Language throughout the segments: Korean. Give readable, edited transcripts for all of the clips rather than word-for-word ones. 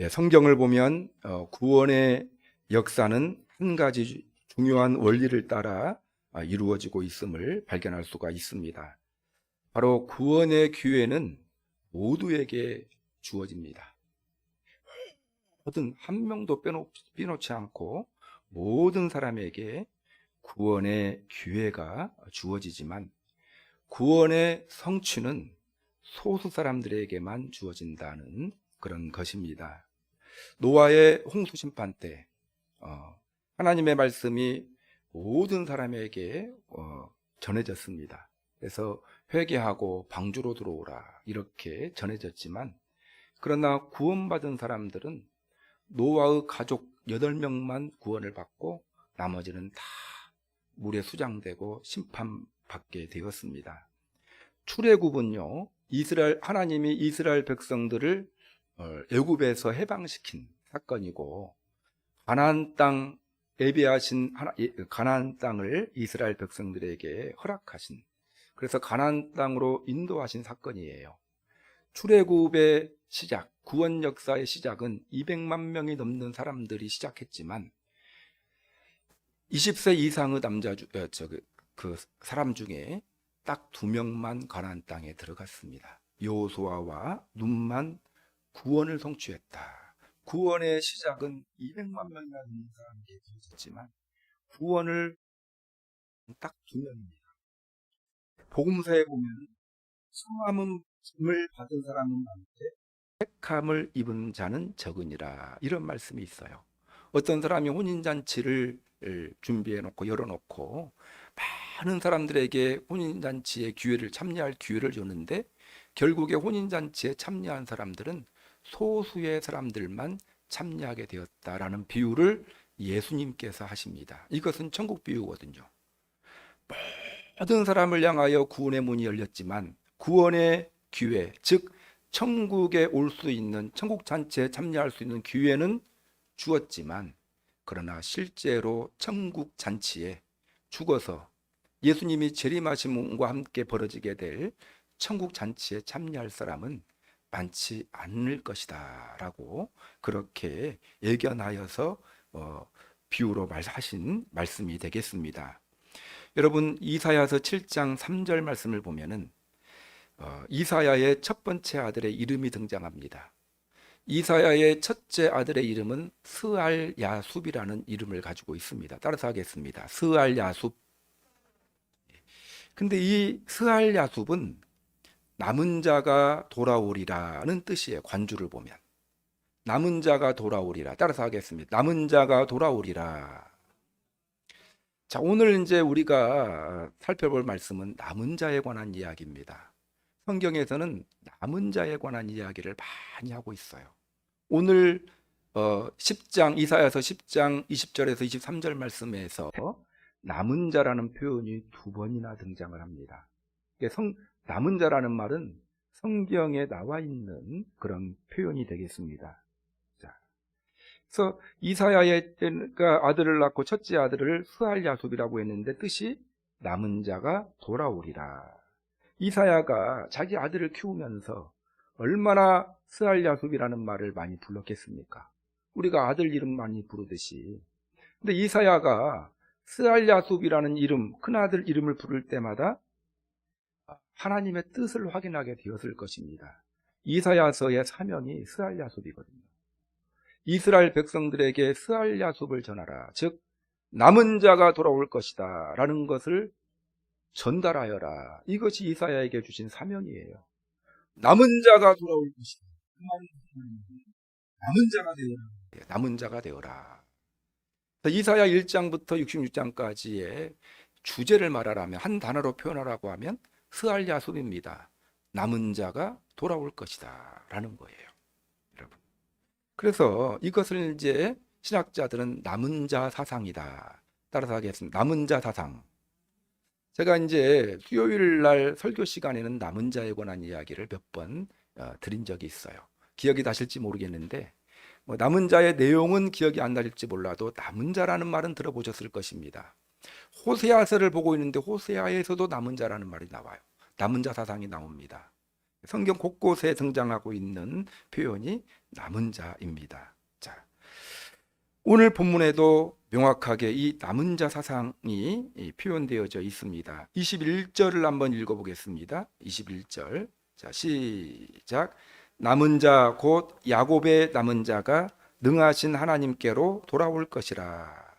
성경을 보면 구원의 역사는 한 가지 중요한 원리를 따라 이루어지고 있음을 발견할 수가 있습니다. 바로 구원의 기회는 모두에게 주어집니다. 모든 한 명도 빼놓지 않고 모든 사람에게 구원의 기회가 주어지지만 구원의 성취는 소수 사람들에게만 주어진다는 그런 것입니다. 노아의 홍수 심판 때 하나님의 말씀이 모든 사람에게 전해졌습니다. 그래서 회개하고 방주로 들어오라 이렇게 전해졌지만, 그러나 구원받은 사람들은 노아의 가족 8명만 구원을 받고 나머지는 다 물에 수장되고 심판받게 되었습니다. 출애굽은요, 하나님이 이스라엘 백성들을 애굽에서 해방시킨 사건이고, 가나안 땅 예비하신 가나안 땅을 이스라엘 백성들에게 허락하신, 그래서 가나안 땅으로 인도하신 사건이에요. 출애굽의 시작, 구원 역사의 시작은 200만 명이 넘는 사람들이 시작했지만 20세 이상의 그 사람 중에 딱 2명만 가나안 땅에 들어갔습니다. 여호수아와 눈만 구원을 성취했다. 구원의 시작은 200만 명이나 되는 사람에게 이루어졌지만 구원을 딱 2명입니다. 복음서에 보면 성함을 받은 사람은 많은데 택함을 입은 자는 적으니라, 이런 말씀이 있어요. 어떤 사람이 혼인잔치를 준비해 놓고 열어놓고 많은 사람들에게 혼인잔치의 기회를 참여할 기회를 줬는데, 결국에 혼인잔치에 참여한 사람들은 소수의 사람들만 참여하게 되었다라는 비유를 예수님께서 하십니다. 이것은 천국 비유거든요. 모든 사람을 향하여 구원의 문이 열렸지만 구원의 기회, 즉 천국에 올 수 있는, 천국 잔치에 참여할 수 있는 기회는 주었지만, 그러나 실제로 천국 잔치에 죽어서 예수님이 재림하심과 함께 벌어지게 될 천국 잔치에 참여할 사람은 많지 않을 것이다 라고 그렇게 예견하여서 비유로 하신 말씀이 되겠습니다. 여러분, 이사야서 7장 3절 말씀을 보면은 이사야의 첫 번째 아들의 이름이 등장합니다. 이사야의 첫째 아들의 이름은 스알야숲이라는 이름을 가지고 있습니다. 따라서 하겠습니다. 스알야숲. 근데 이 스알야숲은 남은 자가 돌아오리라는 뜻이에요. 관주를 보면 남은 자가 돌아오리라. 따라서 하겠습니다. 남은 자가 돌아오리라. 자, 오늘 이제 우리가 살펴볼 말씀은 남은 자에 관한 이야기입니다. 성경에서는 남은 자에 관한 이야기를 많이 하고 있어요. 오늘 10장, 이사야서 10장 20절에서 23절 말씀에서 남은 자라는 표현이 2번이나 등장을 합니다. 남은 자라는 말은 성경에 나와 있는 그런 표현이 되겠습니다. 자, 그래서 이사야의 아들을 낳고 첫째 아들을 스알야숲이라고 했는데 뜻이 남은 자가 돌아오리라. 이사야가 자기 아들을 키우면서 얼마나 스알야숲이라는 말을 많이 불렀겠습니까? 우리가 아들 이름 많이 부르듯이. 근데 이사야가 스알야숲이라는 이름, 큰아들 이름을 부를 때마다 하나님의 뜻을 확인하게 되었을 것입니다. 이사야서의 사명이 스알야숲이거든요. 이스라엘 백성들에게 스알야숲을 전하라, 즉 남은 자가 돌아올 것이다 라는 것을 전달하여라. 이것이 이사야에게 주신 사명이에요. 남은 자가 돌아올 것이다. 그 말은 남은 자가 되어라. 남은 자가 되어라. 이사야 1장부터 66장까지의 주제를 말하라면, 한 단어로 표현하라고 하면 스알야숲입니다. 남은 자가 돌아올 것이다 라는 거예요, 여러분. 그래서 이것을 이제 신학자들은 남은 자 사상이다. 따라서 하겠습니다. 남은 자 사상. 제가 이제 수요일 날 설교 시간에는 남은 자에 관한 이야기를 몇 번 드린 적이 있어요. 기억이 나실지 모르겠는데, 남은 자의 내용은 기억이 안 나실지 몰라도 남은 자라는 말은 들어보셨을 것입니다. 호세아서를 보고 있는데 호세아에서도 남은 자라는 말이 나와요. 남은 자 사상이 나옵니다. 성경 곳곳에 등장하고 있는 표현이 남은 자입니다. 자, 오늘 본문에도 명확하게 이 남은 자 사상이 표현되어져 있습니다. 21절을 한번 읽어보겠습니다. 21절. 자, 시작. 남은 자 곧 야곱의 남은 자가 능하신 하나님께로 돌아올 것이라.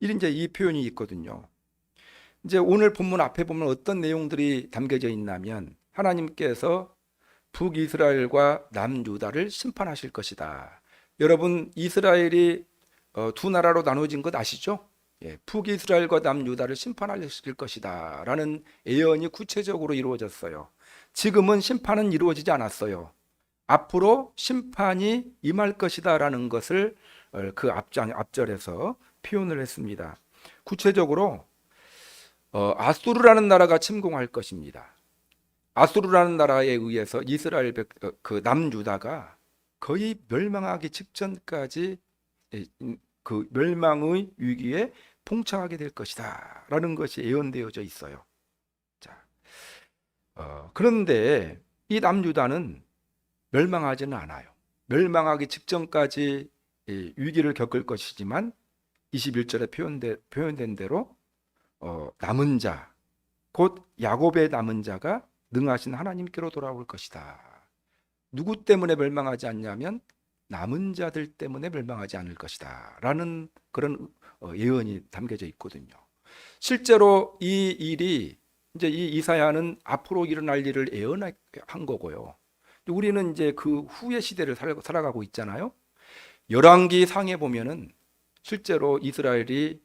이제 이 표현이 있거든요. 이제 오늘 본문 앞에 보면 어떤 내용들이 담겨져 있냐면 하나님께서 북이스라엘과 남유다를 심판하실 것이다. 여러분, 이스라엘이 두 나라로 나눠진 것 아시죠? 예, 북이스라엘과 남유다를 심판하실 것이다 라는 예언이 구체적으로 이루어졌어요. 지금은 심판은 이루어지지 않았어요. 앞으로 심판이 임할 것이다 라는 것을 그 앞절에서 표현을 했습니다. 구체적으로 아수르라는 나라가 침공할 것입니다. 아수르라는 나라에 의해서 이스라엘 그 남유다가 거의 멸망하기 직전까지 그 멸망의 위기에 봉착하게 될 것이다 라는 것이 예언되어져 있어요. 자, 그런데 이 남유다는 멸망하지는 않아요. 멸망하기 직전까지 위기를 겪을 것이지만 21절에 표현된 대로 남은 자, 곧 야곱의 남은 자가 능하신 하나님께로 돌아올 것이다. 누구 때문에 멸망하지 않냐면 남은 자들 때문에 멸망하지 않을 것이다 라는 그런 예언이 담겨져 있거든요. 실제로 이 일이 이제 이 이사야는 앞으로 일어날 일을 예언한 거고요. 우리는 이제 그 후의 시대를 살아가고 있잖아요. 열왕기 상에 보면은 실제로 이스라엘이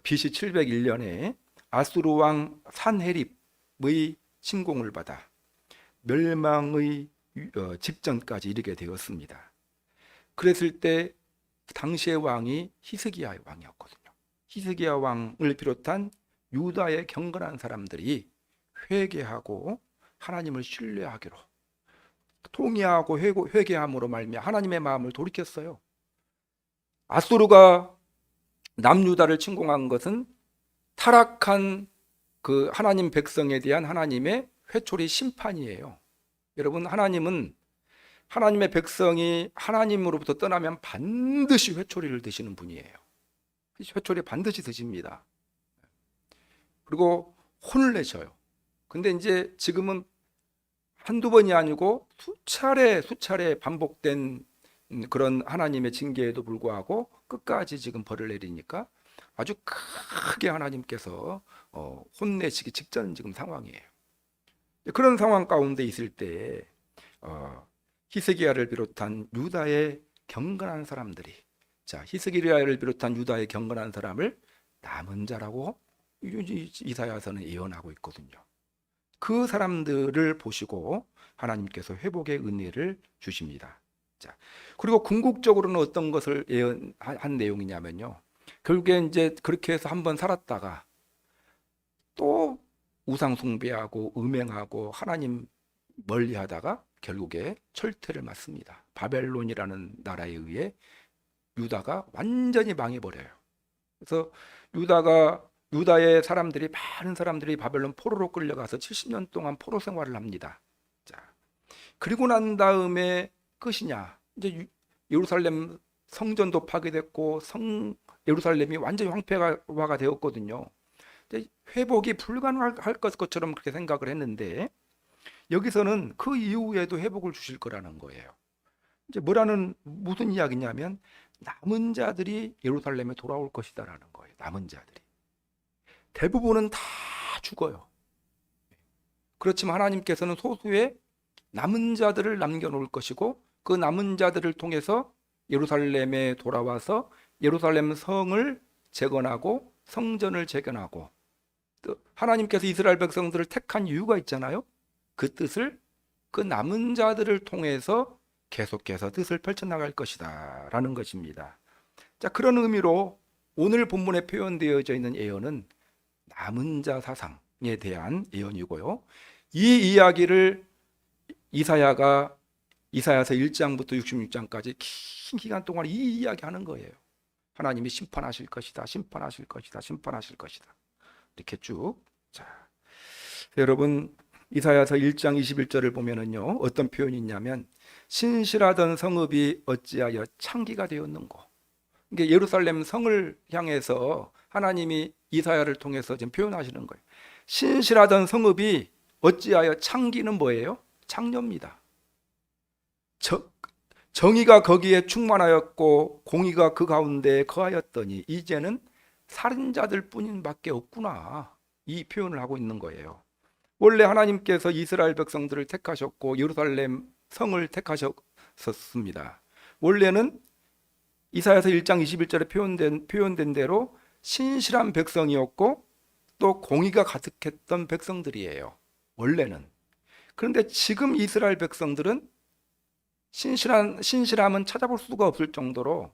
BC 701년에 아수르 왕 산헤립의 침공을 받아 멸망의 직전까지 이르게 되었습니다. 그랬을 때 당시의 왕이 히스기야 왕이었거든요. 히스기야 왕을 비롯한 유다의 경건한 사람들이 회개하고 하나님을 신뢰하기로 통회하고 회개함으로 말미암아 하나님의 마음을 돌이켰어요. 아수르가 남유다를 침공한 것은 타락한 그 하나님 백성에 대한 하나님의 회초리 심판이에요. 여러분, 하나님은 하나님의 백성이 하나님으로부터 떠나면 반드시 회초리를 드시는 분이에요. 회초리 반드시 드십니다. 그리고 혼을 내셔요. 근데 이제 지금은 한두 번이 아니고 수차례 반복된 그런 하나님의 징계에도 불구하고 끝까지 지금 벌을 내리니까 아주 크게 하나님께서 혼내시기 직전 지금 상황이에요. 그런 상황 가운데 있을 때 히스기야를 비롯한 유다의 경건한 사람들이, 자, 히스기야를 비롯한 유다의 경건한 사람을 남은 자라고 이사야서는 예언하고 있거든요. 그 사람들을 보시고 하나님께서 회복의 은혜를 주십니다. 자, 그리고 궁극적으로는 어떤 것을 예언한 내용이냐면요. 결국에 이제 그렇게 해서 한번 살았다가 또 우상 숭배하고 음행하고 하나님 멀리하다가 결국에 철퇴를 맞습니다. 바벨론이라는 나라에 의해 유다가 완전히 망해버려요. 그래서 유다의 사람들이, 많은 사람들이 바벨론 포로로 끌려가서 70년 동안 포로 생활을 합니다. 자, 그리고 난 다음에 끝이냐? 이제 예루살렘 성전도 파괴됐고 예루살렘이 완전히 황폐화가 되었거든요. 회복이 불가능할 것처럼 그렇게 생각을 했는데 여기서는 그 이후에도 회복을 주실 거라는 거예요. 이제 무슨 이야기냐면 남은 자들이 예루살렘에 돌아올 것이다라는 거예요. 남은 자들이. 대부분은 다 죽어요. 그렇지만 하나님께서는 소수의 남은 자들을 남겨놓을 것이고 그 남은 자들을 통해서 예루살렘에 돌아와서 예루살렘 성을 재건하고 성전을 재건하고, 또 하나님께서 이스라엘 백성들을 택한 이유가 있잖아요. 그 뜻을 그 남은 자들을 통해서 계속해서 뜻을 펼쳐나갈 것이다 라는 것입니다. 자, 그런 의미로 오늘 본문에 표현되어져 있는 예언은 남은 자 사상에 대한 예언이고요. 이 이야기를 이사야서 1장부터 66장까지 긴 기간 동안 이 이야기하는 거예요. 하나님이 심판하실 것이다, 심판하실 것이다, 심판하실 것이다. 이렇게 쭉. 자, 여러분, 이사야서 1장 21절을 보면은요, 어떤 표현이 있냐면 신실하던 성읍이 어찌하여 창기가 되었는고. 이게 예루살렘 성을 향해서 하나님이 이사야를 통해서 지금 표현하시는 거예요. 신실하던 성읍이 어찌하여 창기는 뭐예요? 창녀입니다. 정의가 거기에 충만하였고 공의가 그 가운데 거하였더니 이제는 살인자들 뿐인 밖에 없구나. 이 표현을 하고 있는 거예요. 원래 하나님께서 이스라엘 백성들을 택하셨고 예루살렘 성을 택하셨습니다. 원래는 이사야서 1장 21절에 표현된 대로 신실한 백성이었고 또 공의가 가득했던 백성들이에요. 원래는. 그런데 지금 이스라엘 백성들은 신실함은 찾아볼 수가 없을 정도로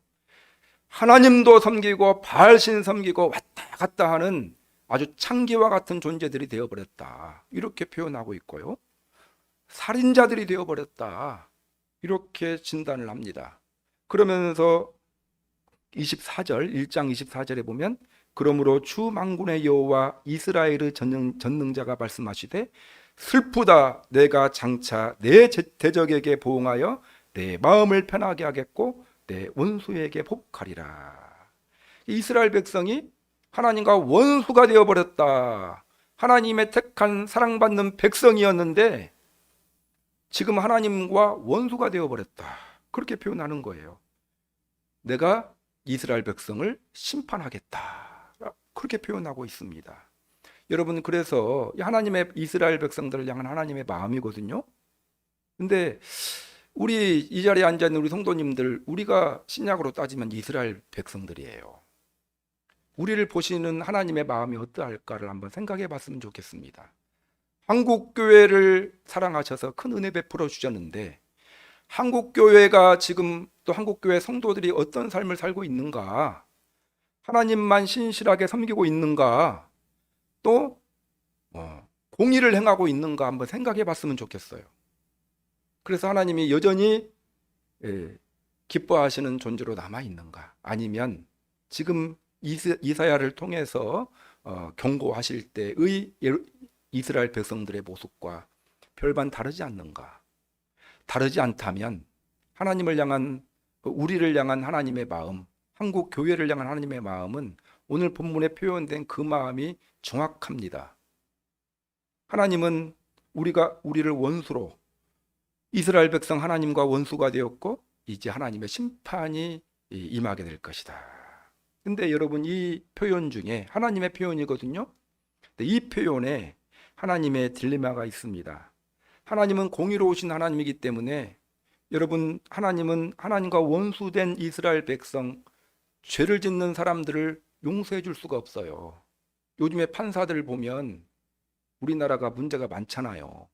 하나님도 섬기고 바알신 섬기고 왔다 갔다 하는 아주 창기와 같은 존재들이 되어버렸다. 이렇게 표현하고 있고요. 살인자들이 되어버렸다. 이렇게 진단을 합니다. 그러면서 24절, 1장 24절에 보면 그러므로 주 만군의 여호와 이스라엘의 전능자가 말씀하시되 슬프다 내가 장차 내 대적에게 보응하여 내 마음을 편하게 하겠고 내 원수에게 복하리라. 이스라엘 백성이 하나님과 원수가 되어버렸다. 하나님의 택한 사랑받는 백성이었는데 지금 하나님과 원수가 되어버렸다. 그렇게 표현하는 거예요. 내가 이스라엘 백성을 심판하겠다. 그렇게 표현하고 있습니다. 여러분, 그래서 하나님의 이스라엘 백성들을 향한 하나님의 마음이거든요. 근데 우리 이 자리에 앉아있는 우리 성도님들, 우리가 신약으로 따지면 이스라엘 백성들이에요. 우리를 보시는 하나님의 마음이 어떠할까를 한번 생각해 봤으면 좋겠습니다. 한국교회를 사랑하셔서 큰 은혜 베풀어 주셨는데 한국교회가 지금 또 한국교회 성도들이 어떤 삶을 살고 있는가, 하나님만 신실하게 섬기고 있는가, 또 공의를 행하고 있는가 한번 생각해 봤으면 좋겠어요. 그래서 하나님이 여전히 기뻐하시는 존재로 남아 있는가, 아니면 지금 이사야를 통해서 경고하실 때의 이스라엘 백성들의 모습과 별반 다르지 않는가. 다르지 않다면 하나님을 향한, 우리를 향한 하나님의 마음, 한국 교회를 향한 하나님의 마음은 오늘 본문에 표현된 그 마음이 정확합니다. 하나님은 우리를 원수로, 이스라엘 백성 하나님과 원수가 되었고 이제 하나님의 심판이 임하게 될 것이다. 근데 여러분, 이 표현 중에 하나님의 표현이거든요. 근데 이 표현에 하나님의 딜레마가 있습니다. 하나님은 공의로우신 하나님이기 때문에 여러분, 하나님은 하나님과 원수된 이스라엘 백성, 죄를 짓는 사람들을 용서해 줄 수가 없어요. 요즘에 판사들 보면 우리나라가 문제가 많잖아요.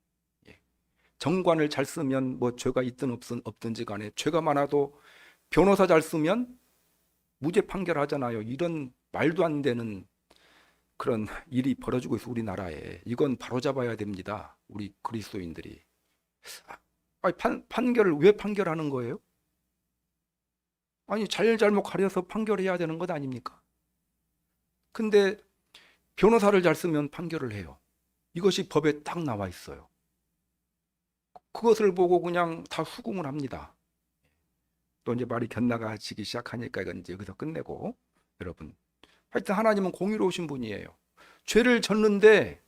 정관을 잘 쓰면 뭐 죄가 있든 없든지 간에 죄가 많아도 변호사 잘 쓰면 무죄 판결하잖아요. 이런 말도 안 되는 그런 일이 벌어지고 있어, 우리나라에. 이건 바로잡아야 됩니다. 우리 그리스도인들이. 판결을 왜 판결하는 거예요? 아니, 잘못 가려서 판결해야 되는 것 아닙니까? 근데 변호사를 잘 쓰면 판결을 해요. 이것이 법에 딱 나와 있어요. 그것을 보고 그냥 다 수긍을 합니다. 또 이제 말이 곁나가지기 시작하니까 이건 이제 여기서 끝내고, 여러분, 하여튼 하나님은 공의로우신 분이에요. 죄를 졌는데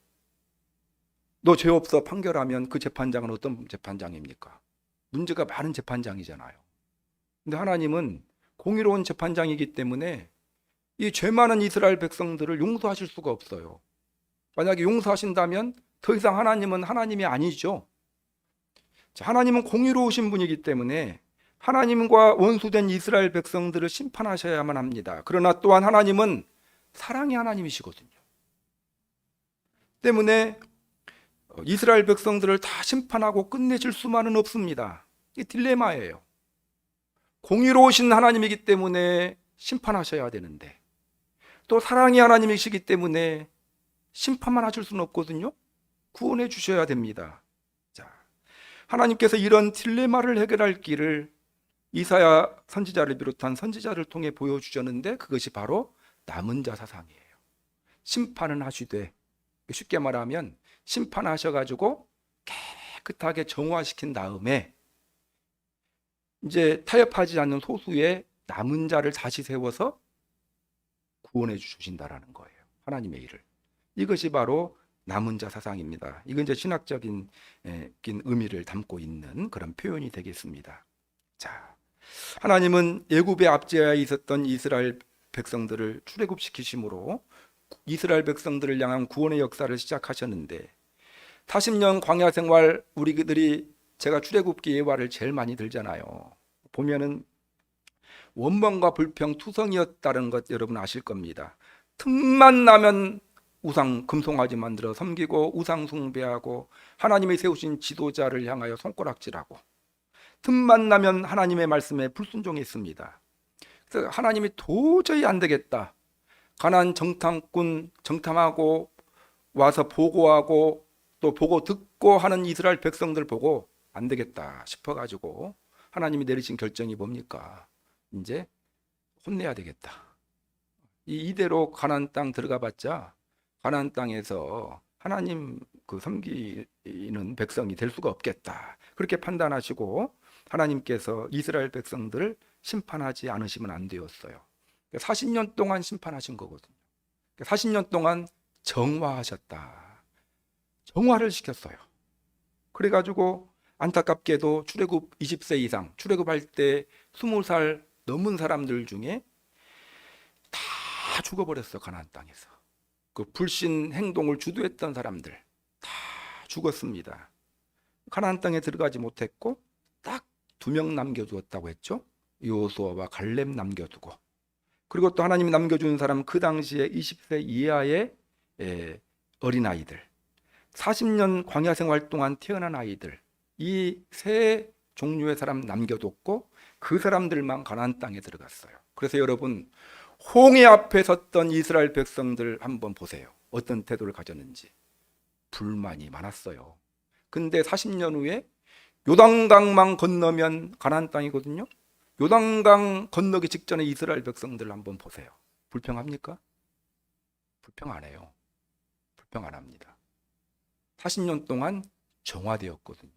너 죄 없어 판결하면 그 재판장은 어떤 재판장입니까? 문제가 많은 재판장이잖아요. 근데 하나님은 공의로운 재판장이기 때문에 이 죄 많은 이스라엘 백성들을 용서하실 수가 없어요. 만약에 용서하신다면 더 이상 하나님은 하나님이 아니죠. 하나님은 공의로우신 분이기 때문에 하나님과 원수된 이스라엘 백성들을 심판하셔야만 합니다. 그러나 또한 하나님은 사랑의 하나님이시거든요. 때문에 이스라엘 백성들을 다 심판하고 끝내실 수만은 없습니다. 이게 딜레마예요. 공의로우신 하나님이기 때문에 심판하셔야 되는데 또 사랑의 하나님이시기 때문에 심판만 하실 수는 없거든요. 구원해 주셔야 됩니다. 자, 하나님께서 이런 딜레마를 해결할 길을 이사야 선지자를 비롯한 선지자를 통해 보여주셨는데 그것이 바로 남은 자 사상이에요. 심판은 하시되 쉽게 말하면 심판하셔가지고 깨끗하게 정화시킨 다음에 이제 타협하지 않는 소수의 남은 자를 다시 세워서 구원해 주신다라는 거예요. 하나님의 일을. 이것이 바로 남은 자 사상입니다. 이건 이제 신학적인 의미를 담고 있는 그런 표현이 되겠습니다. 자, 하나님은 애굽의 압제하에 있었던 이스라엘 백성들을 출애굽시키심으로 이스라엘 백성들을 향한 구원의 역사를 시작하셨는데 40년 광야 생활 우리들이 제가 출애굽기 예화를 제일 많이 들잖아요. 보면은 원망과 불평 투성이었다는 것 여러분 아실 겁니다. 틈만 나면 우상 금송아지 만들어 섬기고 우상 숭배하고 하나님이 세우신 지도자를 향하여 손가락질하고 틈만 나면 하나님의 말씀에 불순종했습니다. 그래서 하나님이 도저히 안 되겠다. 가나안 정탐하고 와서 보고하고 또 보고 듣고 하는 이스라엘 백성들 보고 안 되겠다 싶어가지고 하나님이 내리신 결정이 뭡니까? 이제 혼내야 되겠다. 이대로 가나안 땅 들어가 봤자 가나안 땅에서 하나님 섬기는 백성이 될 수가 없겠다. 그렇게 판단하시고 하나님께서 이스라엘 백성들을 심판하지 않으시면 안 되었어요. 40년 동안 심판하신 거거든요. 40년 동안 정화하셨다. 정화를 시켰어요. 그래가지고 안타깝게도 출애굽 20세 이상, 출애굽할 때 20살 넘은 사람들 중에 다 죽어버렸어. 가나안 땅에서. 그 불신 행동을 주도했던 사람들 다 죽었습니다. 가나안 땅에 들어가지 못했고 딱 2명 남겨두었다고 했죠. 여호수아와 갈렙 남겨두고, 그리고 또 하나님이 남겨준 사람 그 당시에 20세 이하의 어린아이들, 40년 광야 생활 동안 태어난 아이들, 이 세 종류의 사람 남겨뒀고 그 사람들만 가나안 땅에 들어갔어요. 그래서 여러분, 홍해 앞에 섰던 이스라엘 백성들 한번 보세요. 어떤 태도를 가졌는지. 불만이 많았어요. 근데 40년 후에 요단강만 건너면 가나안 땅이거든요. 요단강 건너기 직전에 이스라엘 백성들 한번 보세요. 불평합니까? 불평 안 해요. 불평 안 합니다. 40년 동안 정화되었거든요.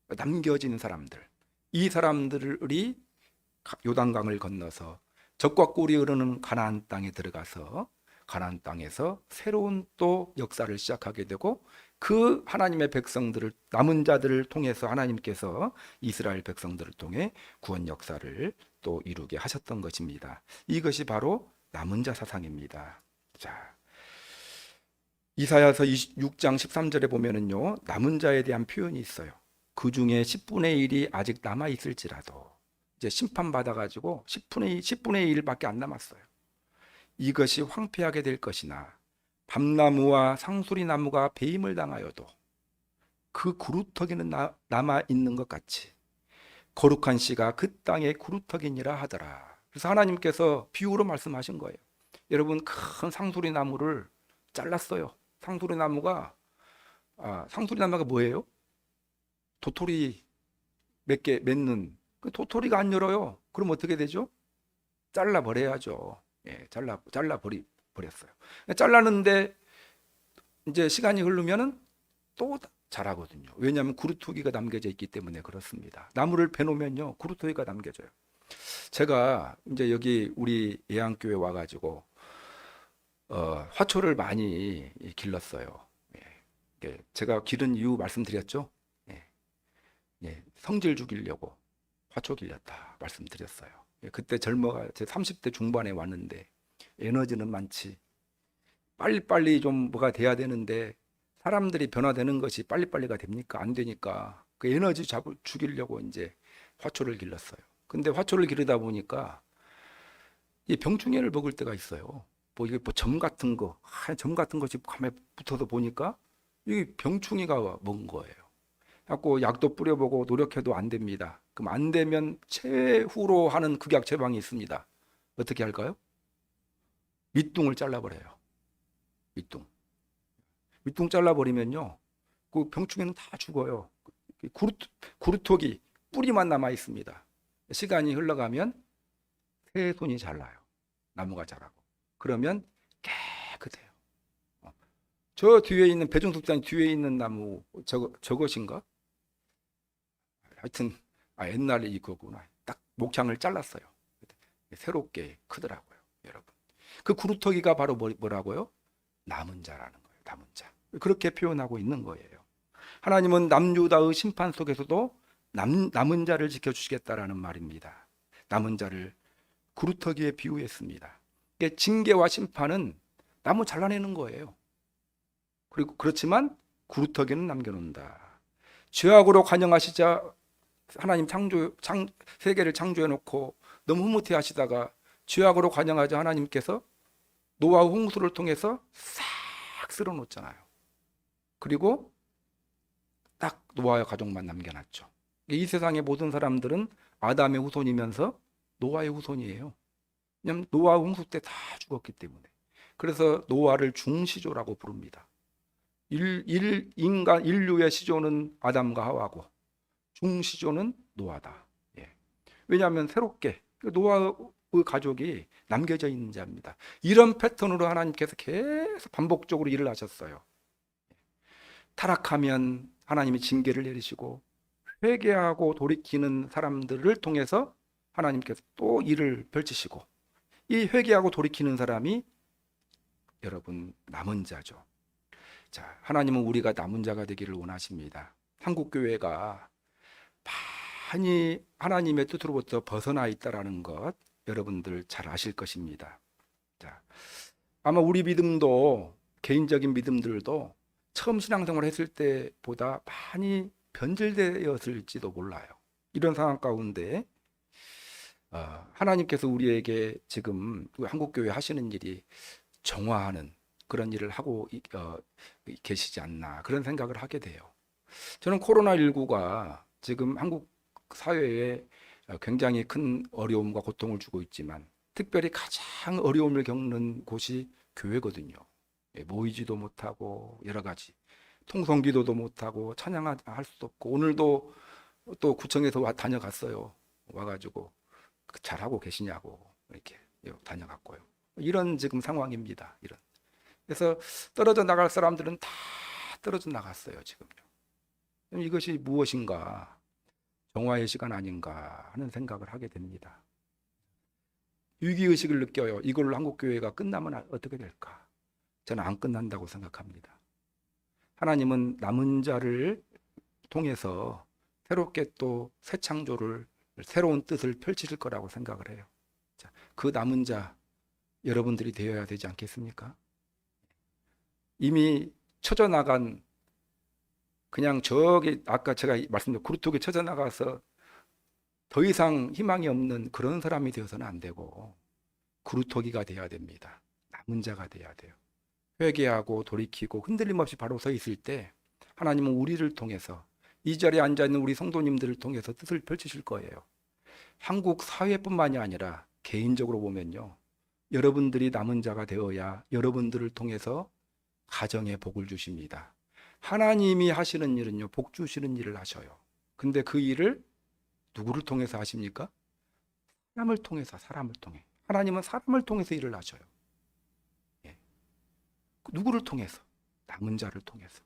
남겨진 사람들, 이 사람들이 요단강을 건너서 적과 꿀이 흐르는 가나안 땅에 들어가서 가나안 땅에서 새로운 또 역사를 시작하게 되고, 그 하나님의 백성들을, 남은 자들을 통해서 하나님께서 이스라엘 백성들을 통해 구원 역사를 또 이루게 하셨던 것입니다. 이것이 바로 남은 자 사상입니다. 자, 이사야서 26장 13절에 보면은요, 남은 자에 대한 표현이 있어요. 그 중에 10분의 1이 아직 남아 있을지라도, 이제 심판받아가지고 10분의 1밖에 안 남았어요. 이것이 황폐하게 될 것이나 밤나무와 상수리나무가 배임을 당하여도 그 구루터기는 남아 있는 것 같이 거룩한 씨가 그 땅의 구루터기니라 하더라. 그래서 하나님께서 비유로 말씀하신 거예요. 여러분, 큰 상수리나무를 잘랐어요. 상수리나무가 뭐예요? 도토리 몇 개 맺는, 그 도토리가 안 열어요. 그럼 어떻게 되죠? 잘라버려야죠. 예, 버렸어요. 잘랐는데 이제 시간이 흐르면은 또 자라거든요. 왜냐하면 구루토기가 남겨져 있기 때문에 그렇습니다. 나무를 베놓으면요, 구루토기가 남겨져요. 제가 이제 여기 우리 예안교회 와가지고 화초를 많이 길렀어요. 예, 제가 기른 이유 말씀드렸죠. 예, 성질 죽이려고 화초 길렸다 말씀드렸어요. 예, 그때 제 30대 중반에 왔는데 에너지는 많지, 빨리빨리 좀 뭐가 돼야 되는데 사람들이 변화되는 것이 빨리빨리가 됩니까? 안 되니까 그 에너지 죽이려고 이제 화초를 길렀어요. 근데 화초를 기르다 보니까 이 병충해를 먹을 때가 있어요. 이게 점 같은 거, 점 같은 것이 감에 붙어서 보니까 이게 병충해가 먹은 거예요. 갖고 약도 뿌려보고 노력해도 안 됩니다. 그럼 안 되면 최후로 하는 극약 처방이 있습니다. 어떻게 할까요? 밑둥을 잘라버려요. 밑둥 잘라버리면요, 그 병충해는 다 죽어요. 구루토기 뿌리만 남아 있습니다. 시간이 흘러가면 새 손이 잘 나요. 나무가 자라고. 그러면 깨끗해요. 저 뒤에 있는 배종숙장 뒤에 있는 나무 저것인가? 하여튼 옛날에 이거구나. 딱 목창을 잘랐어요. 새롭게 크더라고요, 여러분. 그 구루터기가 바로 뭐라고요? 남은 자라는 거예요. 남은 자. 그렇게 표현하고 있는 거예요. 하나님은 남유다의 심판 속에서도 남은 자를 지켜주시겠다라는 말입니다. 남은 자를 구루터기에 비유했습니다. 징계와 심판은 나무 잘라내는 거예요. 그리고 그렇지만 구루터기는 남겨놓는다. 죄악으로 관영하시자 하나님 세계를 창조해 놓고 너무 흐뭇해 하시다가 죄악으로 관영하자 하나님께서 노아 홍수를 통해서 싹 쓸어 놓잖아요. 그리고 딱 노아의 가족만 남겨놨죠. 이 세상의 모든 사람들은 아담의 후손이면서 노아의 후손이에요. 왜냐하면 노아 홍수 때 다 죽었기 때문에. 그래서 노아를 중시조라고 부릅니다. 인류의 시조는 아담과 하와고 중시조는 노아다. 예. 왜냐하면 새롭게 노아의 가족이 남겨져 있는 자입니다. 이런 패턴으로 하나님께서 계속 반복적으로 일을 하셨어요. 타락하면 하나님이 징계를 내리시고 회개하고 돌이키는 사람들을 통해서 하나님께서 또 일을 펼치시고, 이 회개하고 돌이키는 사람이 여러분 남은 자죠. 자, 하나님은 우리가 남은 자가 되기를 원하십니다. 한국교회가 많이 하나님의 뜻으로부터 벗어나 있다라는 것 여러분들 잘 아실 것입니다. 자, 아마 우리 믿음도, 개인적인 믿음들도 처음 신앙생활 했을 때보다 많이 변질되었을지도 몰라요. 이런 상황 가운데 하나님께서 우리에게 지금 한국교회 하시는 일이 정화하는 그런 일을 하고 계시지 않나, 그런 생각을 하게 돼요. 저는 코로나19가 지금 한국 사회에 굉장히 큰 어려움과 고통을 주고 있지만 특별히 가장 어려움을 겪는 곳이 교회거든요. 모이지도 못하고 여러 가지 통성기도도 못하고 찬양할 수도 없고, 오늘도 또 구청에서 다녀갔어요. 와가지고 잘하고 계시냐고 이렇게 다녀갔고요. 이런 지금 상황입니다. 이런. 그래서 떨어져 나갈 사람들은 다 떨어져 나갔어요, 지금요. 이것이 무엇인가, 정화의 시간 아닌가 하는 생각을 하게 됩니다. 위기의식을 느껴요. 이걸로 한국교회가 끝나면 어떻게 될까? 저는 안 끝난다고 생각합니다. 하나님은 남은 자를 통해서 새롭게 또 새 창조를, 새로운 뜻을 펼치실 거라고 생각을 해요. 자, 그 남은 자 여러분들이 되어야 되지 않겠습니까? 이미 쳐져나간, 그냥 저기 아까 제가 말씀드린 구루톡에 쳐져나가서 더 이상 희망이 없는 그런 사람이 되어서는 안 되고 구루토기가 돼야 됩니다. 남은 자가 돼야 돼요. 회개하고 돌이키고 흔들림 없이 바로 서 있을 때 하나님은 우리를 통해서, 이 자리에 앉아있는 우리 성도님들을 통해서 뜻을 펼치실 거예요. 한국 사회뿐만이 아니라 개인적으로 보면요, 여러분들이 남은 자가 되어야 여러분들을 통해서 가정에 복을 주십니다. 하나님이 하시는 일은요, 복 주시는 일을 하셔요. 근데 그 일을 누구를 통해서 하십니까? 사람을 통해서, 사람을 통해. 하나님은 사람을 통해서 일을 하셔요. 예. 누구를 통해서? 남은 자를 통해서.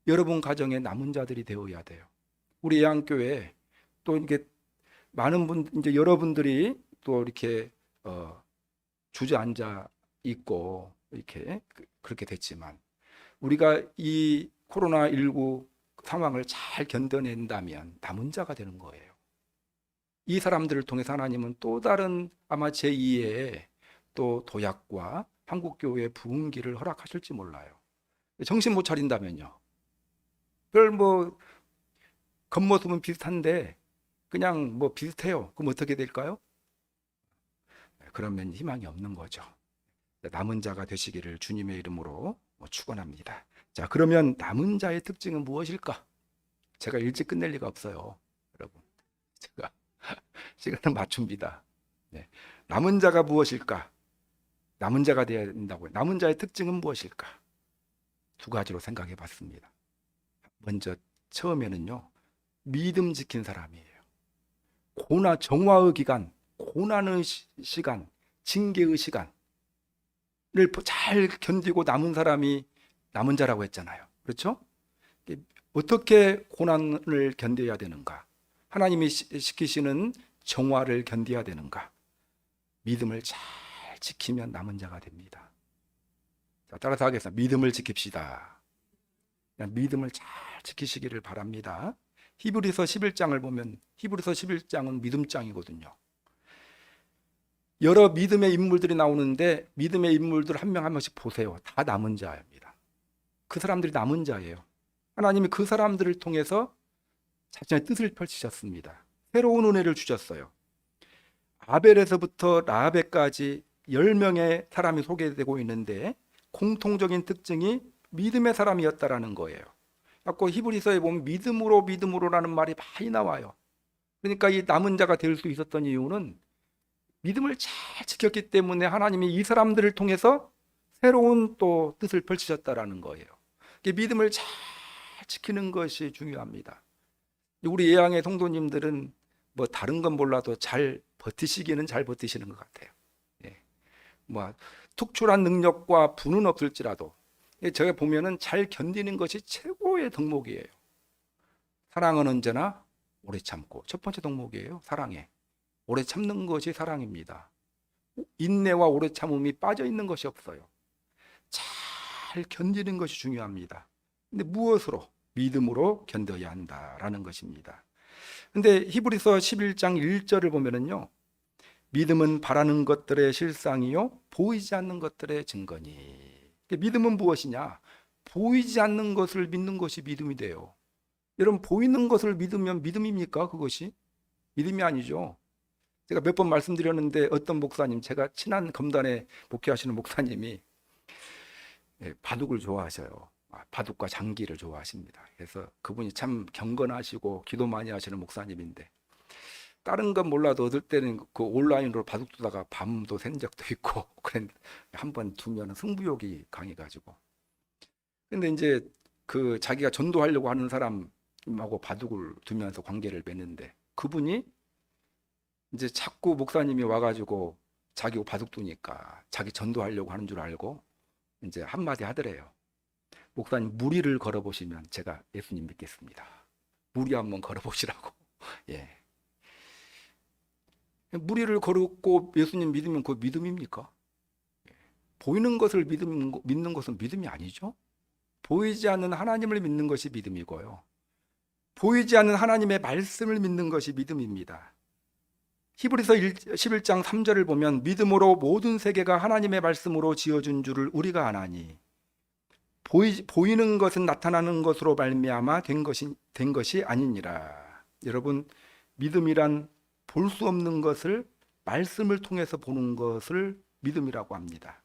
여러분 가정에 남은 자들이 되어야 돼요. 우리 예안교회 또 이게 많은 분, 이제 여러분들이 또 이렇게 주저앉아 있고 이렇게 그렇게 됐지만, 우리가 이 코로나19 상황을 잘 견뎌낸다면 남은 자가 되는 거예요. 이 사람들을 통해서 하나님은 또 다른 아마 제2의 또 도약과 한국교회의 부흥기를 허락하실지 몰라요. 정신 못 차린다면요, 별 겉모습은 비슷한데 그냥 비슷해요. 그럼 어떻게 될까요? 그러면 희망이 없는 거죠. 남은 자가 되시기를 주님의 이름으로 축원합니다. 자, 그러면 남은 자의 특징은 무엇일까? 제가 일찍 끝낼 리가 없어요, 여러분. 제가 시간은 맞춥니다. 네. 남은 자가 무엇일까? 남은 자가 되어야 된다고요. 남은 자의 특징은 무엇일까? 두 가지로 생각해 봤습니다. 먼저 처음에는요, 믿음 지킨 사람이에요. 정화의 기간, 고난의 시간, 징계의 시간을 잘 견디고 남은 사람이 남은 자라고 했잖아요. 그렇죠? 어떻게 고난을 견뎌야 되는가? 하나님이 시키시는 정화를 견뎌야 되는가? 믿음을 잘 지키면 남은 자가 됩니다. 자, 따라서 하겠습니다. 믿음을 지킵시다. 믿음을 잘 지키시기를 바랍니다. 히브리서 11장을 보면 히브리서 11장은 믿음장이거든요. 여러 믿음의 인물들이 나오는데 믿음의 인물들 한 명 한 명씩 보세요. 다 남은 자입니다. 그 사람들이 남은 자예요. 하나님이 그 사람들을 통해서 자신의 뜻을 펼치셨습니다. 새로운 은혜를 주셨어요. 아벨에서부터 라합까지 10명의 사람이 소개되고 있는데 공통적인 특징이 믿음의 사람이었다라는 거예요. 자꾸 히브리서에 보면 믿음으로라는 말이 많이 나와요. 그러니까 이 남은 자가 될 수 있었던 이유는 믿음을 잘 지켰기 때문에 하나님이 이 사람들을 통해서 새로운 또 뜻을 펼치셨다라는 거예요. 믿음을 잘 지키는 것이 중요합니다. 우리 예양의 성도님들은 뭐 다른 건 몰라도 잘 버티시기는 잘 버티시는 것 같아요. 예. 뭐 특출한 능력과 부는 없을지라도 제가 보면은 잘 견디는 것이 최고의 덕목이에요. 사랑은 언제나 오래 참고, 첫 번째 덕목이에요. 사랑에 오래 참는 것이 사랑입니다. 인내와 오래 참음이 빠져 있는 것이 없어요. 잘 견디는 것이 중요합니다. 근데 무엇으로? 믿음으로 견뎌야 한다라는 것입니다. 근데 히브리서 11장 1절을 보면은요, 믿음은 바라는 것들의 실상이요 보이지 않는 것들의 증거니. 믿음은 무엇이냐? 보이지 않는 것을 믿는 것이 믿음이 돼요. 여러분, 보이는 것을 믿으면 믿음입니까? 그것이 믿음이 아니죠. 제가 몇 번 말씀드렸는데 어떤 목사님, 제가 친한 검단에 목회하시는 목사님이 바둑을 좋아하셔요. 바둑과 장기를 좋아하십니다. 그래서 그분이 참 경건하시고 기도 많이 하시는 목사님인데, 다른 건 몰라도 어떨 때는 그 온라인으로 바둑 두다가 밤도 샌 적도 있고, 그랬는데 한번 두면 승부욕이 강해가지고. 근데 이제 그 자기가 전도하려고 하는 사람하고 바둑을 두면서 관계를 맺는데, 그분이 이제 자꾸 목사님이 와가지고 자기 바둑 두니까 자기 전도하려고 하는 줄 알고 이제 한마디 하더래요. 목사님, 무리를 걸어보시면 제가 예수님 믿겠습니다. 무리 한번 걸어보시라고. 예. 무리를 걸었고 예수님 믿으면 그거 믿음입니까? 보이는 것을 믿는 것은 믿음이 아니죠. 보이지 않는 하나님을 믿는 것이 믿음이고요, 보이지 않는 하나님의 말씀을 믿는 것이 믿음입니다. 히브리서 11장 3절을 보면 믿음으로 모든 세계가 하나님의 말씀으로 지어준 줄을 우리가 아나니 보이는 것은 나타나는 것으로 말미암아 된 것이 아니니라. 여러분, 믿음이란 볼 수 없는 것을 말씀을 통해서 보는 것을 믿음이라고 합니다.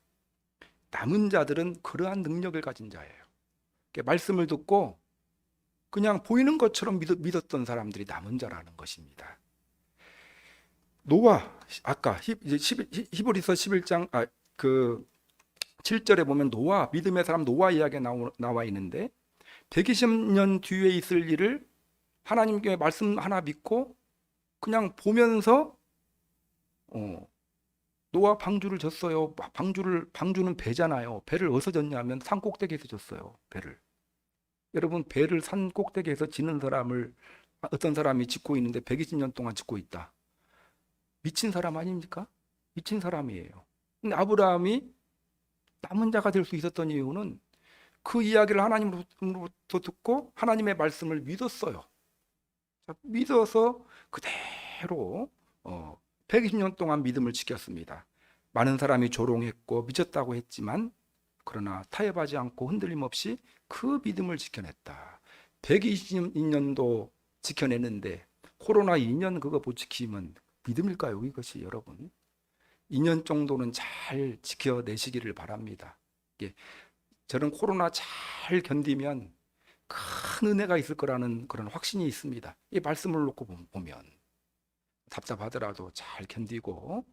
남은 자들은 그러한 능력을 가진 자예요. 말씀을 듣고 그냥 보이는 것처럼 믿었던 사람들이 남은 자라는 것입니다. 노아, 아까 히브리서 11장 7절에 보면 노아, 믿음의 사람 노아 이야기가 나와 있는데 120년 뒤에 있을 일을 하나님께 말씀 하나 믿고 그냥 보면서 노아 방주를 졌어요. 방주는 배잖아요. 배를 어디서 졌냐면 산 꼭대기에서 졌어요. 배를. 여러분, 배를 산 꼭대기에서 지는 사람을 어떤 사람이 짓고 있는데 120년 동안 짓고 있다. 미친 사람 아닙니까? 미친 사람이에요. 근데 아브라함이 남은 자가 될 수 있었던 이유는 그 이야기를 하나님으로부터 듣고 하나님의 말씀을 믿었어요. 믿어서 그대로 120년 동안 믿음을 지켰습니다. 많은 사람이 조롱했고 미쳤다고 했지만 그러나 타협하지 않고 흔들림 없이 그 믿음을 지켜냈다. 122년도 지켜냈는데 코로나 2년 그거 못 지키면 믿음일까요? 이것이 여러분. 2년 정도는 잘 지켜내시기를 바랍니다. 저는 코로나 잘 견디면 큰 은혜가 있을 거라는 그런 확신이 있습니다. 이 말씀을 놓고 보면 답답하더라도 잘 견디고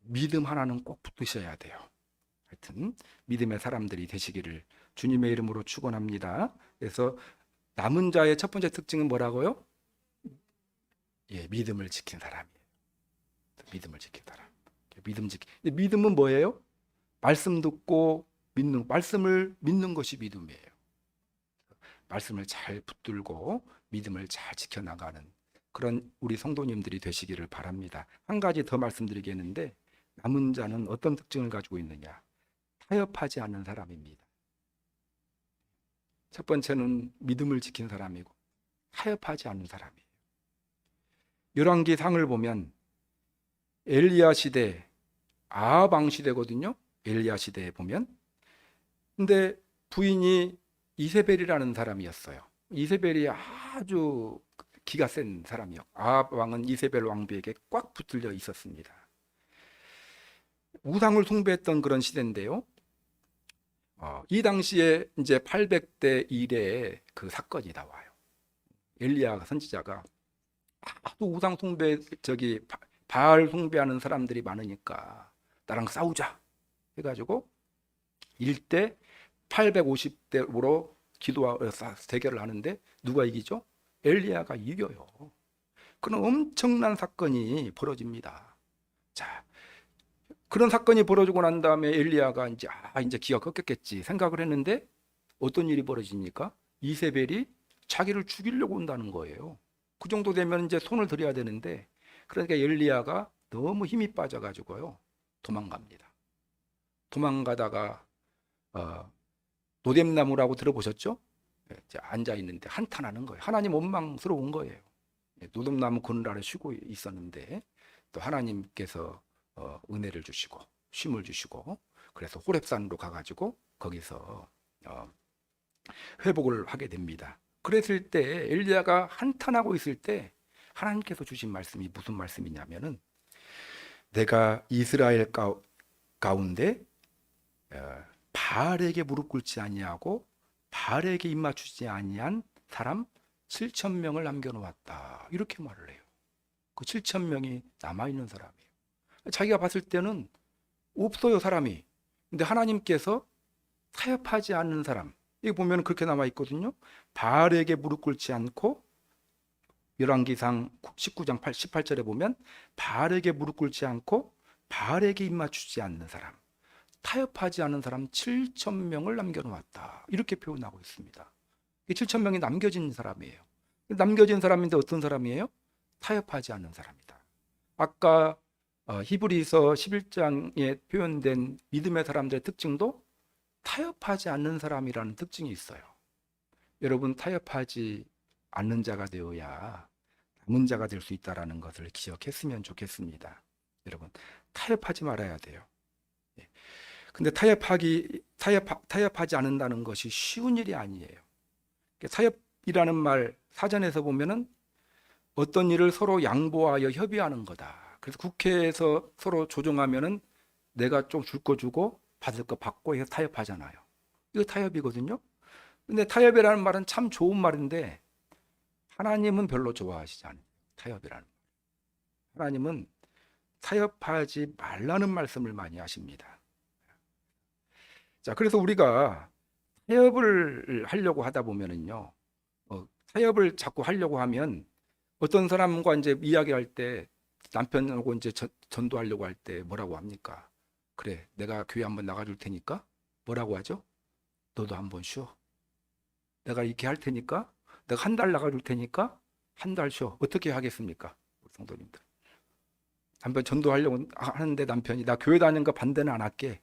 믿음 하나는 꼭 붙으셔야 돼요. 하여튼 믿음의 사람들이 되시기를 주님의 이름으로 축원합니다. 그래서 남은 자의 첫 번째 특징은 뭐라고요? 믿음을 지킨 사람이에요. 믿음을 지킨 사람. 믿음은 뭐예요? 말씀 듣고 말씀을 믿는 것이 믿음이에요. 말씀을 잘 붙들고 믿음을 잘 지켜나가는 그런 우리 성도님들이 되시기를 바랍니다. 한 가지 더 말씀드리겠는데, 남은 자는 어떤 특징을 가지고 있느냐? 타협하지 않는 사람입니다. 첫 번째는 믿음을 지킨 사람이고 타협하지 않는 사람이에요. 열왕기상을 보면 엘리야 시대, 아합 왕 시대거든요. 엘리야 시대에 보면. 근데 부인이 이세벨이라는 사람이었어요. 이세벨이 아주 기가 센 사람이요. 아합 왕은 이세벨 왕비에게 꽉 붙들려 있었습니다. 우상을 숭배했던 그런 시대인데요. 이 당시에 이제 800대 1의 그 사건이 나와요. 엘리야 선지자가 하도 우상 숭배 바알 숭배하는 사람들이 많으니까 나랑 싸우자 해가지고 1대 850대로 대결을 하는데 누가 이기죠? 엘리야가 이겨요. 그런 엄청난 사건이 벌어집니다. 자, 그런 사건이 벌어지고 난 다음에 엘리야가 이제 기가 꺾였겠지 생각을 했는데 어떤 일이 벌어집니까? 이세벨이 자기를 죽이려고 온다는 거예요. 그 정도 되면 이제 손을 들여야 되는데, 그러니까 엘리야가 너무 힘이 빠져가지고요 도망갑니다. 도망가다가 노뎀나무라고 들어보셨죠? 앉아 있는데 한탄하는 거예요. 하나님 원망스러운 거예요. 노뎀나무 그늘 아래 쉬고 있었는데 또 하나님께서 은혜를 주시고 쉼을 주시고, 그래서 호렙산으로 가가지고 거기서 회복을 하게 됩니다. 그랬을 때 엘리야가 한탄하고 있을 때 하나님께서 주신 말씀이 무슨 말씀이냐면은, 내가 이스라엘 가운데 바알에게 무릎 꿇지 아니하고 바알에게 입 맞추지 아니한 사람 7,000명을 남겨놓았다, 이렇게 말을 해요. 그 7,000명이 남아있는 사람이에요. 자기가 봤을 때는 없어요, 사람이. 근데 하나님께서 타협하지 않는 사람, 이거 보면 그렇게 남아 있거든요. 바알에게 무릎 꿇지 않고, 열왕기상 19장 18절에 보면 바알에게 무릎 꿇지 않고 바알에게 입 맞추지 않는 사람, 타협하지 않은 사람 7,000명을 남겨놓았다, 이렇게 표현하고 있습니다. 이 7,000명이 남겨진 사람이에요. 남겨진 사람인데 어떤 사람이에요? 타협하지 않는 사람이다. 아까 히브리서 11장에 표현된 믿음의 사람들의 특징도 타협하지 않는 사람이라는 특징이 있어요. 여러분, 타협하지 않는 자가 되어야 남은 자가 될 수 있다는 것을 기억했으면 좋겠습니다. 여러분, 타협하지 말아야 돼요. 근데 타협하지 않는다는 것이 쉬운 일이 아니에요. 타협이라는 말 사전에서 보면은 어떤 일을 서로 양보하여 협의하는 거다. 그래서 국회에서 서로 조정하면은 내가 좀 줄 거 주고 받을 거 받고 해서 타협하잖아요. 이거 타협이거든요. 근데 타협이라는 말은 참 좋은 말인데 하나님은 별로 좋아하시지 않아요. 타협이라는 말. 하나님은 타협하지 말라는 말씀을 많이 하십니다. 자, 그래서 우리가 타협을 하려고 하다 보면은요, 타협을 자꾸 하려고 하면 어떤 사람과 이제 이야기할 때, 남편하고 이제 전도하려고 할 때 뭐라고 합니까? 그래, 내가 교회 한번 나가줄 테니까 뭐라고 하죠? 너도 한번 쉬어. 내가 이렇게 할 테니까, 내가 한 달 나가줄 테니까 한 달 쉬어. 어떻게 하겠습니까? 성도님들. 남편 전도하려고 하는데 남편이 나 교회 다니는 거 반대는 안 할게.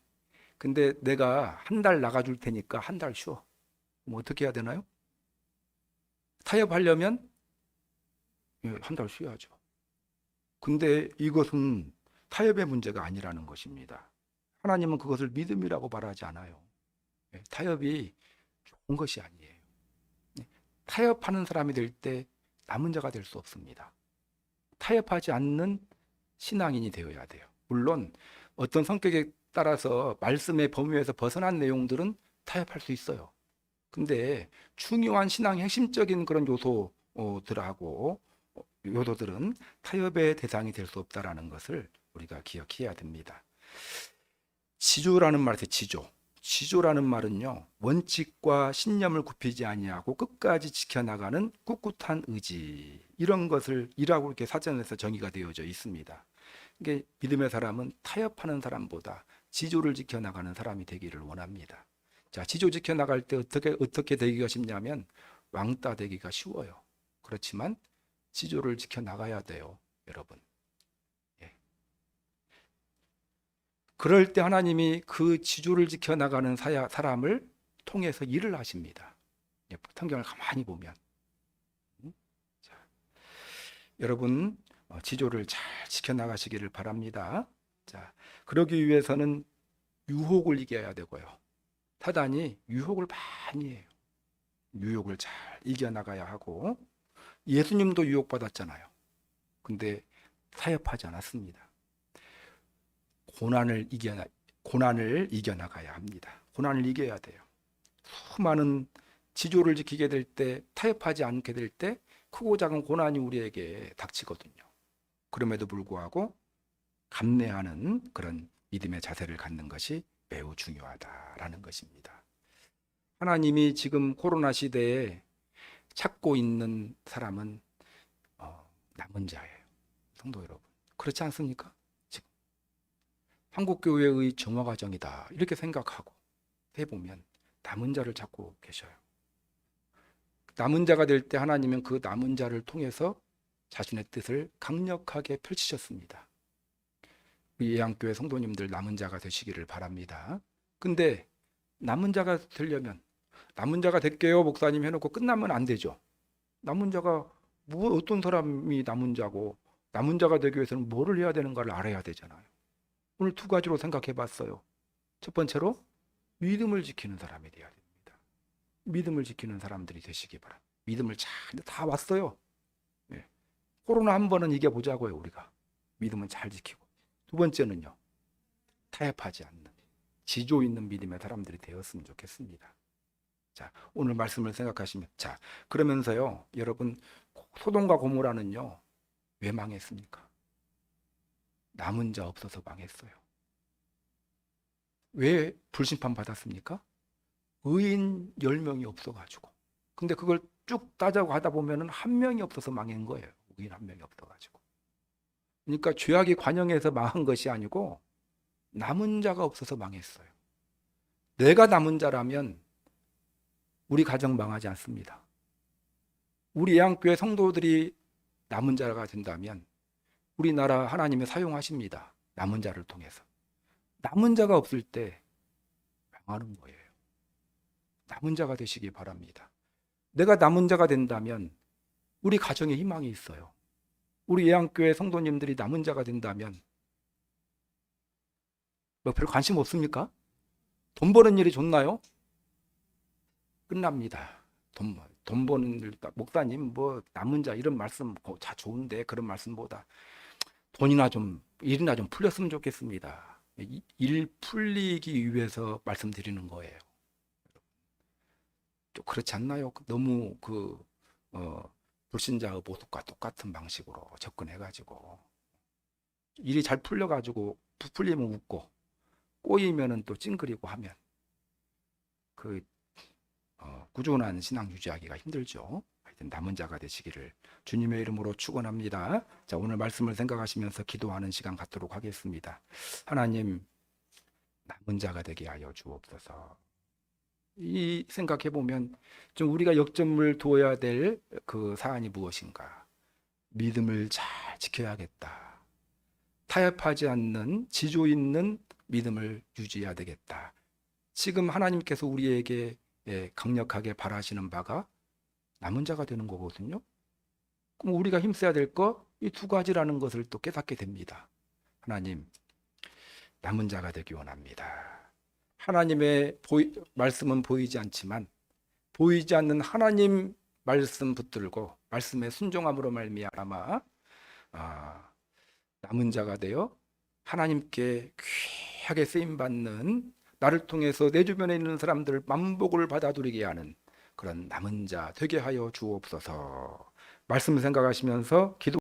근데 내가 한 달 나가줄 테니까 한 달 쉬어. 뭐 어떻게 해야 되나요? 타협하려면 한 달 쉬어야죠. 근데 이것은 타협의 문제가 아니라는 것입니다. 하나님은 그것을 믿음이라고 말하지 않아요. 타협이 좋은 것이 아니에요. 타협하는 사람이 될 때 남은 자가 될 수 없습니다. 타협하지 않는 신앙인이 되어야 돼요. 물론 어떤 성격에 따라서 말씀의 범위에서 벗어난 내용들은 타협할 수 있어요. 근데 중요한 신앙의 핵심적인 그런 요소들은 타협의 대상이 될 수 없다라는 것을 우리가 기억해야 됩니다. 지조라는 말에서 지조라는 말은요, 원칙과 신념을 굽히지 아니하고 끝까지 지켜나가는 꿋꿋한 의지, 이런 것을 이라고 이렇게 사전에서 정의가 되어져 있습니다. 이게 믿음의 사람은 타협하는 사람보다 지조를 지켜나가는 사람이 되기를 원합니다. 자, 지조 지켜나갈 때 어떻게 되기가 쉽냐면 왕따 되기가 쉬워요. 그렇지만 지조를 지켜나가야 돼요, 여러분. 예. 그럴 때 하나님이 그 지조를 지켜나가는 사람을 통해서 일을 하십니다. 예, 성경을 가만히 보면. 자, 여러분 지조를 잘 지켜나가시기를 바랍니다. 자, 그러기 위해서는 유혹을 이겨야 되고요. 사단이 유혹을 많이 해요. 유혹을 잘 이겨나가야 하고, 예수님도 유혹받았잖아요. 근데 타협하지 않았습니다. 고난을 이겨나가야 합니다. 고난을 이겨야 돼요. 수많은 지조를 지키게 될 때, 타협하지 않게 될 때 크고 작은 고난이 우리에게 닥치거든요. 그럼에도 불구하고 감내하는 그런 믿음의 자세를 갖는 것이 매우 중요하다라는 것입니다. 하나님이 지금 코로나 시대에 찾고 있는 사람은 남은 자예요. 성도 여러분, 그렇지 않습니까? 지금 한국교회의 정화과정이다 이렇게 생각하고 해보면 남은 자를 찾고 계셔요. 남은 자가 될 때 하나님은 그 남은 자를 통해서 자신의 뜻을 강력하게 펼치셨습니다. 우리 예양교회 성도님들 남은 자가 되시기를 바랍니다. 근데 남은 자가 되려면, 남은 자가 될게요 목사님 해놓고 끝나면 안 되죠. 남은 자가 어떤 사람이 남은 자고, 남은 자가 되기 위해서는 뭐를 해야 되는가를 알아야 되잖아요. 오늘 두 가지로 생각해 봤어요. 첫 번째로 믿음을 지키는 사람이 되어야 됩니다. 믿음을 지키는 사람들이 되시기 바랍니다. 믿음을 다 왔어요. 네. 코로나 한 번은 이겨보자고요. 우리가 믿음은 잘 지키고. 두 번째는요, 타협하지 않는 지조 있는 믿음의 사람들이 되었으면 좋겠습니다. 자, 오늘 말씀을 생각하시면, 자, 그러면서요, 여러분, 소돔과 고모라는요 왜 망했습니까? 남은 자 없어서 망했어요. 왜 불심판 받았습니까? 의인 10명이 없어가지고. 근데 그걸 쭉 따져고 하다 보면은 한 명이 없어서 망한 거예요. 의인 한 명이 없어가지고. 그러니까 죄악이 관영해서 망한 것이 아니고 남은 자가 없어서 망했어요. 내가 남은 자라면 우리 가정 망하지 않습니다. 우리 예양교회 성도들이 남은 자가 된다면 우리나라 하나님이 사용하십니다. 남은 자를 통해서. 남은 자가 없을 때 망하는 거예요. 남은 자가 되시기 바랍니다. 내가 남은 자가 된다면 우리 가정에 희망이 있어요. 우리 예양교회 성도님들이 남은 자가 된다면 별 관심 없습니까? 돈 버는 일이 좋나요? 끝납니다. 돈 버는 일, 목사님 남은 자 이런 말씀 다 좋은데 그런 말씀보다 일이나 좀 풀렸으면 좋겠습니다. 일 풀리기 위해서 말씀드리는 거예요. 좀 그렇지 않나요? 너무 불신자의 모습과 똑같은 방식으로 접근해가지고 일이 잘 풀려가지고 부풀리면 웃고 꼬이면은 또 찡그리고 하면 꾸준한 신앙 유지하기가 힘들죠. 하여튼 남은 자가 되시기를 주님의 이름으로 축원합니다. 자, 오늘 말씀을 생각하시면서 기도하는 시간 갖도록 하겠습니다. 하나님, 남은 자가 되게 하여 주옵소서. 이 생각해 보면 좀 우리가 역점을 두어야 될 그 사안이 무엇인가? 믿음을 잘 지켜야겠다. 타협하지 않는 지조 있는 믿음을 유지해야 되겠다. 지금 하나님께서 우리에게 강력하게 바라시는 바가 남은 자가 되는 거거든요. 그럼 우리가 힘써야 될 거 이 두 가지라는 것을 또 깨닫게 됩니다. 하나님, 남은 자가 되기 원합니다. 하나님의 말씀은 보이지 않지만 보이지 않는 하나님 말씀 붙들고 말씀에 순종함으로 말미암아 남은 자가 되어 하나님께 귀하게 쓰임받는, 나를 통해서 내 주변에 있는 사람들 만복을 받아들이게 하는 그런 남은 자 되게 하여 주옵소서. 말씀 생각하시면서 기도